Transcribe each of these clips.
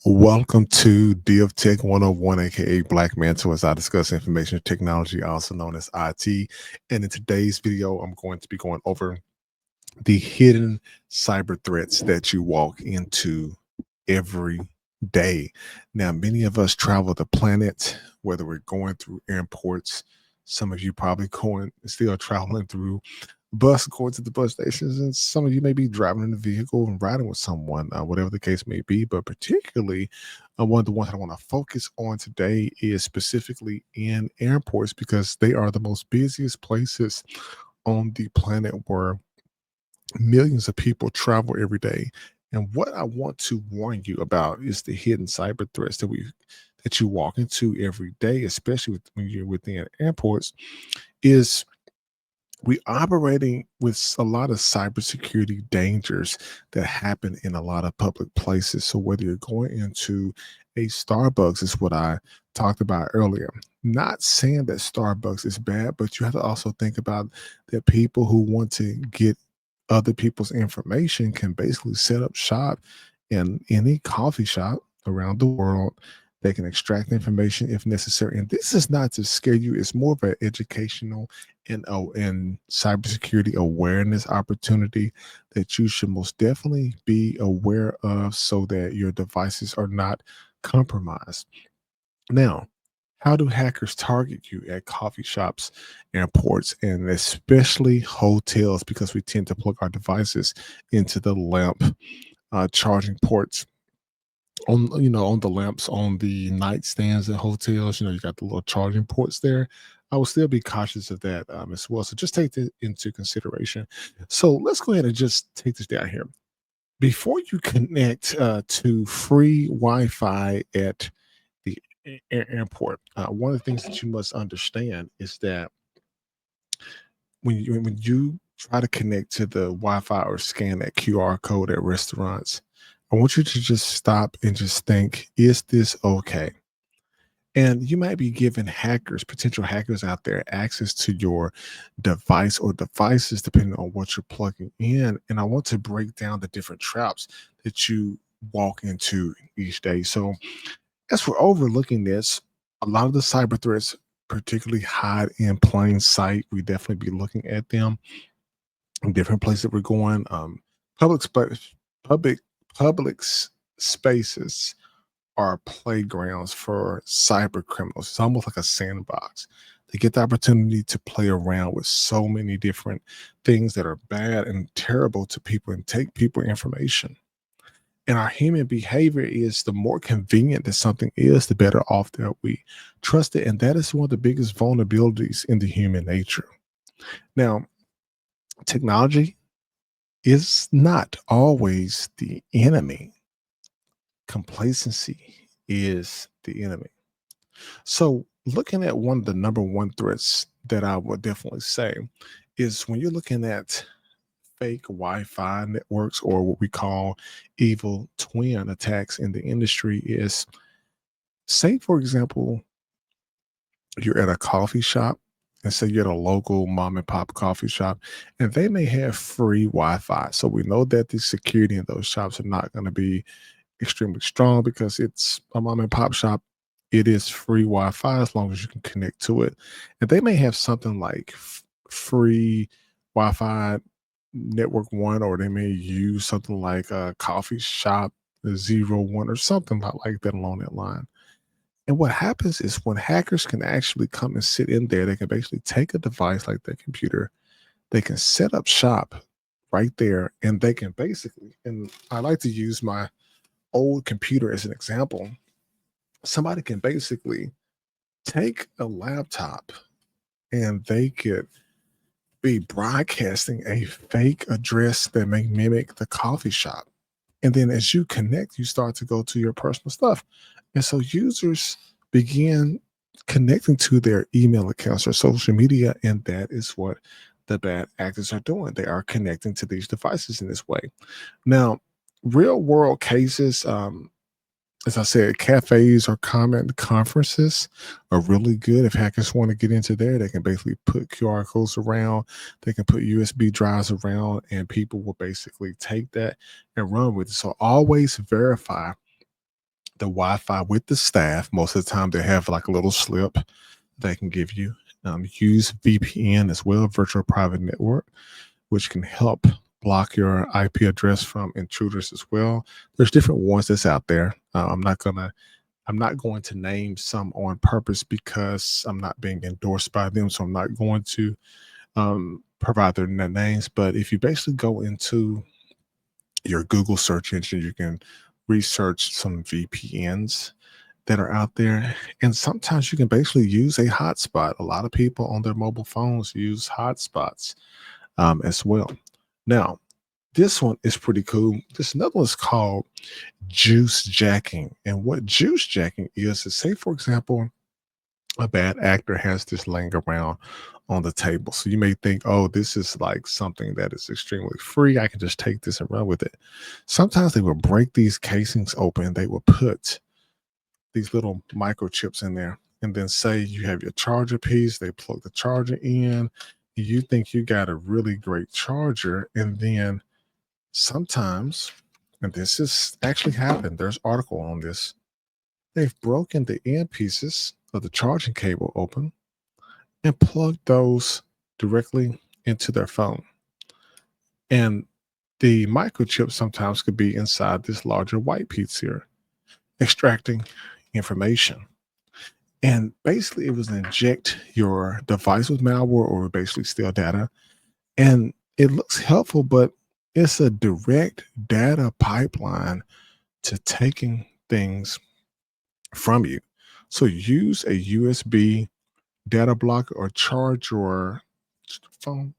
Welcome to Div Tech 101, aka Black Mantle, as I discuss information technology, also known as IT. And in today's video, I'm going to be going over the hidden cyber threats that you walk into every day. Now, many of us travel the planet, whether we're going through airports, some of you probably still traveling through bus, going to the bus stations, and some of you may be driving in a vehicle and riding with someone, whatever the case may be. But particularly, one of the ones I want to focus on today is specifically in airports, because they are the most busiest places on the planet where millions of people travel every day. And what I want to warn you about is the hidden cyber threats that you walk into every day, especially when you're within airports, is we operating with a lot of cybersecurity dangers that happen in a lot of public places. So whether you're going into a Starbucks, is what I talked about earlier. Not saying that Starbucks is bad, but you have to also think about that people who want to get other people's information can basically set up shop in any coffee shop around the world. They can extract information if necessary. And this is not to scare you, it's more of an educational and cybersecurity awareness opportunity that you should most definitely be aware of, so that your devices are not compromised. Now, how do hackers target you at coffee shops, airports, and especially hotels? Because we tend to plug our devices into the lamp charging ports on the lamps on the nightstands at hotels. You got the little charging ports there. I will still be cautious of that as well. So just take that into consideration. So let's go ahead and just take this down here. Before you connect to free Wi-Fi at the airport, one of the things that you must understand is that when you try to connect to the Wi-Fi or scan that QR code at restaurants, I want you to just stop and just think, is this okay? And you might be giving potential hackers out there, access to your device or devices, depending on what you're plugging in. And I want to break down the different traps that you walk into each day. So, as we're overlooking this, a lot of the cyber threats particularly hide in plain sight. We definitely be looking at them in different places that we're going. Public space, public public spaces are playgrounds for cyber criminals. It's almost like a sandbox. They get the opportunity to play around with so many different things that are bad and terrible to people and take people information. And our human behavior is, the more convenient that something is, the better off that we trust it. And that is one of the biggest vulnerabilities in the human nature. Now, technology is not always the enemy. Complacency is the enemy. So, looking at one of the number one threats that I would definitely say is when you're looking at fake Wi-Fi networks, or what we call evil twin attacks in the industry, is, say, for example, you're at a coffee shop, and say you're at a local mom and pop coffee shop, and they may have free Wi-Fi. So we know that the security in those shops are not going to be extremely strong, because it's a mom and pop shop. It is free Wi-Fi as long as you can connect to it. And they may have something like free Wi-Fi network one, or they may use something like a coffee shop 01 or something like that along that line. And what happens is, when hackers can actually come and sit in there, they can basically take a device like their computer, they can set up shop right there, and they can basically, and I like to use my old computer as an example, somebody can basically take a laptop and they could be broadcasting a fake address that may mimic the coffee shop. And then as you connect, you start to go to your personal stuff. And so users begin connecting to their email accounts or social media, and that is what the bad actors are doing. They are connecting to these devices in this way. Now, real world cases, as I said, cafes or comment conferences are really good. If hackers want to get into there, they can basically put QR codes around, they can put USB drives around, and people will basically take that and run with it. So always verify the Wi-Fi with the staff. Most of the time, they have like a little slip they can give you. Use VPN as well, virtual private network, which can help block your IP address from intruders as well. There's different ones that's out there. I'm not going to name some on purpose because I'm not being endorsed by them, so I'm not going to provide their names. But if you basically go into your Google search engine, you can research some VPNs that are out there. And sometimes you can basically use a hotspot. A lot of people on their mobile phones use hotspots as well. Now, this one is pretty cool. This another one's called juice jacking. And what juice jacking is say, for example, a bad actor has this laying around on the table. So you may think, oh, this is like something that is extremely free. I can just take this and run with it. Sometimes they will break these casings open. They will put these little microchips in there. And then say you have your charger piece, they plug the charger in. You think you got a really great charger. And then sometimes, and this has actually happened, there's article on this. They've broken the end pieces of the charging cable open and plugged those directly into their phone. And the microchip sometimes could be inside this larger white piece here, extracting information. And basically, it was inject your device with malware or basically steal data. And it looks helpful, but it's a direct data pipeline to taking things from you. So use a USB data blocker or charge your phone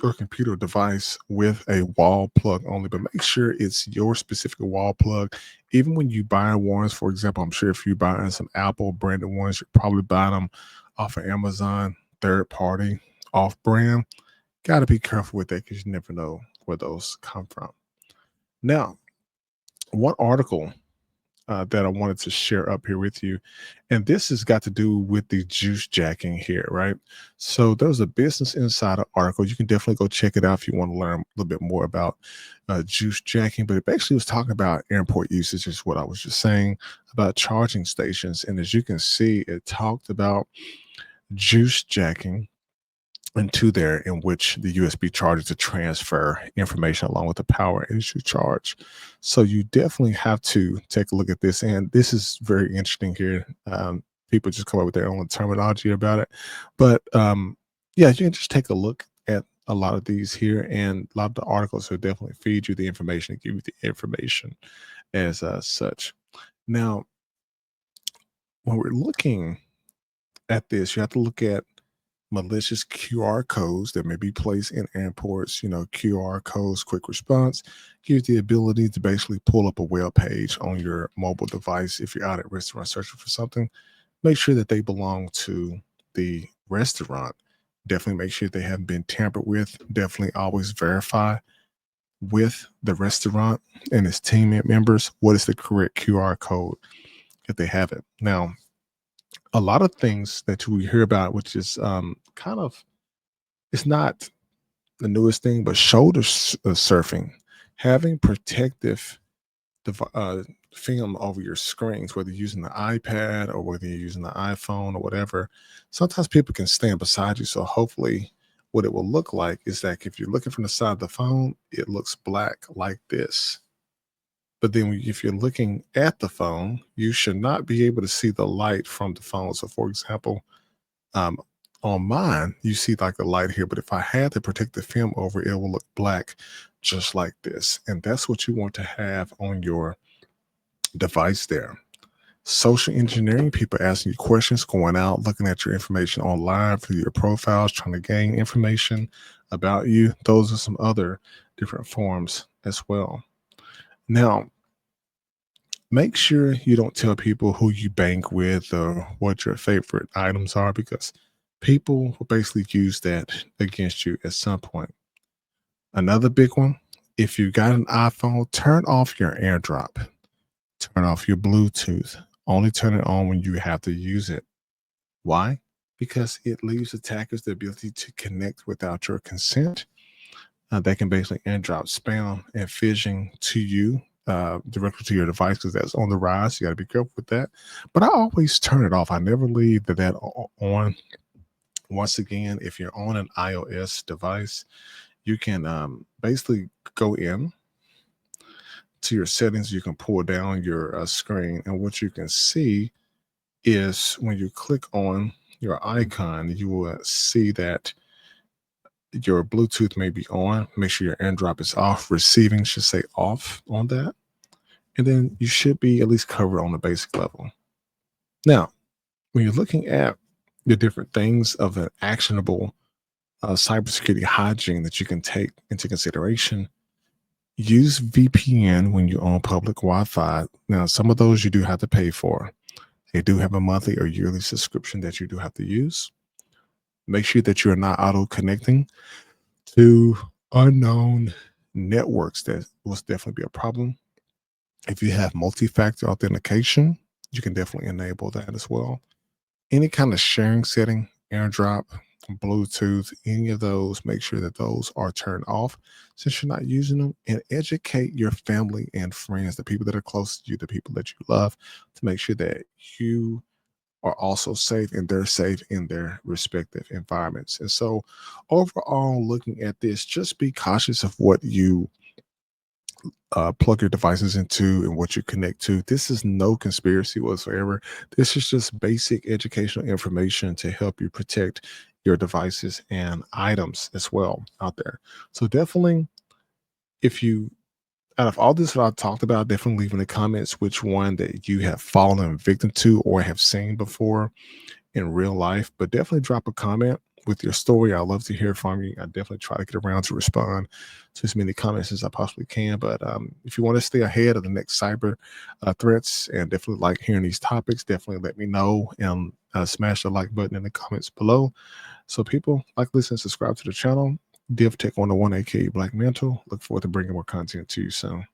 or computer device with a wall plug only, but make sure it's your specific wall plug. Even when you buy ones, for example, I'm sure if you buy some Apple branded ones, you're probably buying them off of Amazon, third party, off brand. Got to be careful with that because you never know where those come from. Now, one article that I wanted to share up here with you. And this has got to do with the juice jacking here, right? So there's a Business Insider article. You can definitely go check it out if you want to learn a little bit more about juice jacking. But it basically was talking about airport usage, is what I was just saying about charging stations. And as you can see, it talked about juice jacking into there in which the USB charger to transfer information along with the power issue charge. So you definitely have to take a look at this. And this is very interesting here. People just come up with their own terminology about it. But yeah, you can just take a look at a lot of these here, and a lot of the articles will definitely feed you the information and give you the information as such. Now, when we're looking at this, you have to look at malicious QR codes that may be placed in airports. QR codes, quick response, gives the ability to basically pull up a web page on your mobile device. If you're out at a restaurant searching for something, make sure that they belong to the restaurant. Definitely make sure they haven't been tampered with. Definitely always verify with the restaurant and its team members what is the correct QR code if they have it. Now, a lot of things that we hear about, which is kind of, it's not the newest thing, but surfing, having protective film over your screens, whether you're using the iPad or whether you're using the iPhone or whatever. Sometimes people can stand beside you. So hopefully what it will look like is that if you're looking from the side of the phone, it looks black like this. But then if you're looking at the phone, you should not be able to see the light from the phone. So for example, um, on mine, you see like a light here, but if I had to protect the film over, it will look black just like this. And that's what you want to have on your device there. Social engineering, people asking you questions, going out, looking at your information online through your profiles, trying to gain information about you. Those are some other different forms as well. Now, make sure you don't tell people who you bank with or what your favorite items are, because People will basically use that against you at some point. Another big one, if you got an iPhone, turn off your AirDrop, turn off your Bluetooth. Only turn it on when you have to use it. Why? Because it leaves attackers the ability to connect without your consent. They can basically airdrop spam and phishing to you directly to your device because that's on the rise. You got to be careful with that. But I always turn it off. I never leave on. Once again, if you're on an iOS device, you can basically go in to your settings. You can pull down your screen, and what you can see is when you click on your icon, you will see that your Bluetooth may be on. Make sure your AirDrop is off. Receiving should say off on that. And then you should be at least covered on the basic level. Now, when you're looking at the different things of an actionable cybersecurity hygiene that you can take into consideration, use VPN when you're on public Wi-Fi. Now, some of those you do have to pay for. They do have a monthly or yearly subscription that you do have to use. Make sure that you're not auto connecting to unknown networks. That will definitely be a problem. If you have multi-factor authentication, you can definitely enable that as well. Any kind of sharing setting, AirDrop, Bluetooth, any of those, make sure that those are turned off since you're not using them, and educate your family and friends, the people that are close to you, the people that you love, to make sure that you are also safe and they're safe in their respective environments. And so, overall, looking at this, just be cautious of what you plug your devices into and what you connect to. This is no conspiracy whatsoever. This is just basic educational information to help you protect your devices and items as well out there. So definitely, if you out of all this that I talked about, definitely leave in the comments which one that you have fallen victim to or have seen before in real life, but definitely drop a comment with your story. I love to hear from you. I definitely try to get around to respond to as many comments as I possibly can. But if you want to stay ahead of the next cyber threats and definitely like hearing these topics, definitely let me know and smash the like button in the comments below. So people, like, listen, subscribe to the channel. DevTech 101, aka Black Mantle. Look forward to bringing more content to you soon.